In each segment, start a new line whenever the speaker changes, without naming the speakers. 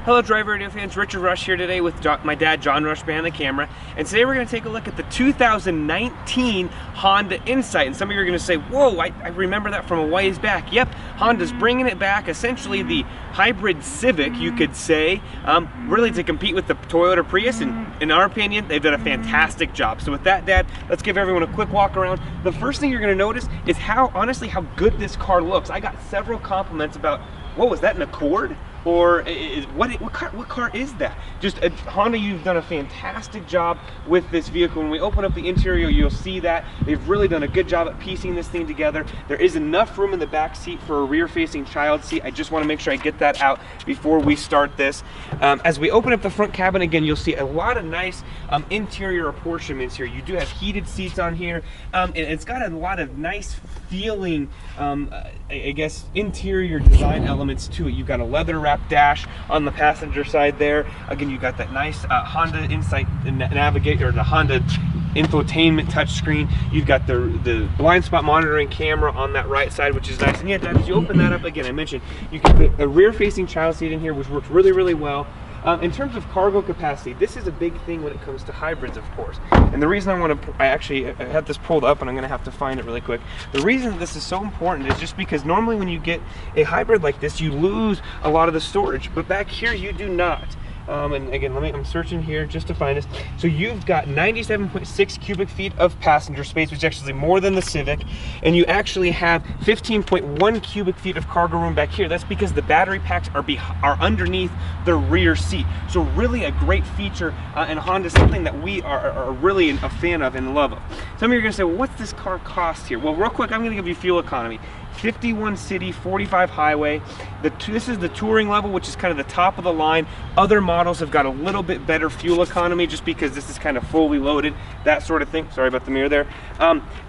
Hello Drive Radio fans, Richard Rush here today with my dad John Rush behind the camera, and today we're going to take a look at the 2019 Honda Insight. And some of you are going to say, whoa, I remember that from a ways back. Yep, Honda's bringing it back, essentially the hybrid Civic, you could say, really to compete with the Toyota Prius, and in our opinion, they've done a fantastic job. So with that, Dad, let's give everyone a quick walk around. The first thing you're going to notice is honestly how good this car looks. I got several compliments about, whoa, was that an Accord? Or what car is that? Just Honda, you've done a fantastic job with this vehicle. When we open up the interior, you'll see that they've really done a good job at piecing this thing together. There is enough room in the back seat for a rear-facing child seat. I just want to make sure I get that out before we start this. As we open up the front cabin again, you'll see a lot of nice interior apportionments here. You do have heated seats on here, and it's got a lot of nice feeling, I guess, interior design elements to it. You've got a leather wrap dash on the passenger side there. Again, you got that nice Honda Insight Navigator, or the Honda infotainment touchscreen. You've got the blind spot monitoring camera on that right side, which is nice. And yet, as you open that up again, I mentioned you can put a rear-facing child seat in here, which works really, really well. In terms of cargo capacity, this is a big thing when it comes to hybrids, of course. And the reason I actually had this pulled up, and I'm going to have to find it really quick. The reason that this is so important is just because normally when you get a hybrid like this, you lose a lot of the storage, but back here you do not. And again, I'm searching here just to find this. So you've got 97.6 cubic feet of passenger space, which is actually more than the Civic, and you actually have 15.1 cubic feet of cargo room back here. That's because the battery packs are underneath the rear seat. So really a great feature, and Honda, something that we are really a fan of and love of. Some of you are going to say, well, what's this car cost here? Well, real quick, I'm going to give you fuel economy. 51 city, 45 highway. This is the touring level, which is kind of the top of the line. Other models have got a little bit better fuel economy just because this is kind of fully loaded, that sort of thing. Sorry about the mirror there.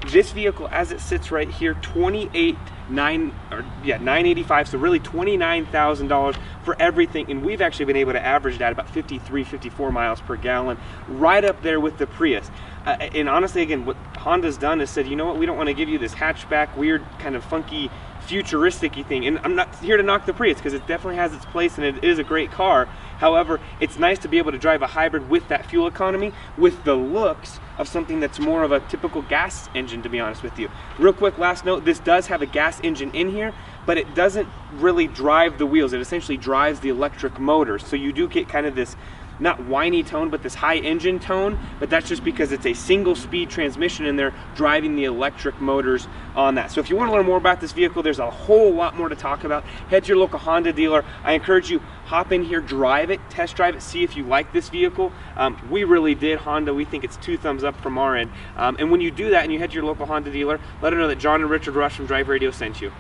This vehicle, as it sits right here, $985, so really $29,000 for everything, and we've actually been able to average that about 53, 54 miles per gallon, right up there with the Prius. And honestly, again, what Honda's done is said, you know what, we don't want to give you this hatchback, weird, kind of funky, futuristic-y thing. And I'm not here to knock the Prius, because it definitely has its place and it is a great car. However, it's nice to be able to drive a hybrid with that fuel economy, with the looks of something that's more of a typical gas engine, to be honest with you. Real quick, last note, this does have a gas engine in here, but it doesn't really drive the wheels. It essentially drives the electric motor. So you do get kind of this, not whiny tone, but this high engine tone, but that's just because it's a single speed transmission in there driving the electric motors on that. So if you want to learn more about this vehicle, there's a whole lot more to talk about. Head to your local Honda dealer. I encourage you, hop in here, drive it, test drive it, see if you like this vehicle. We really did. Honda, we think it's 2 thumbs up from our end. And when you do that and you head to your local Honda dealer, let them know that John and Richard Rush from Drive Radio sent you.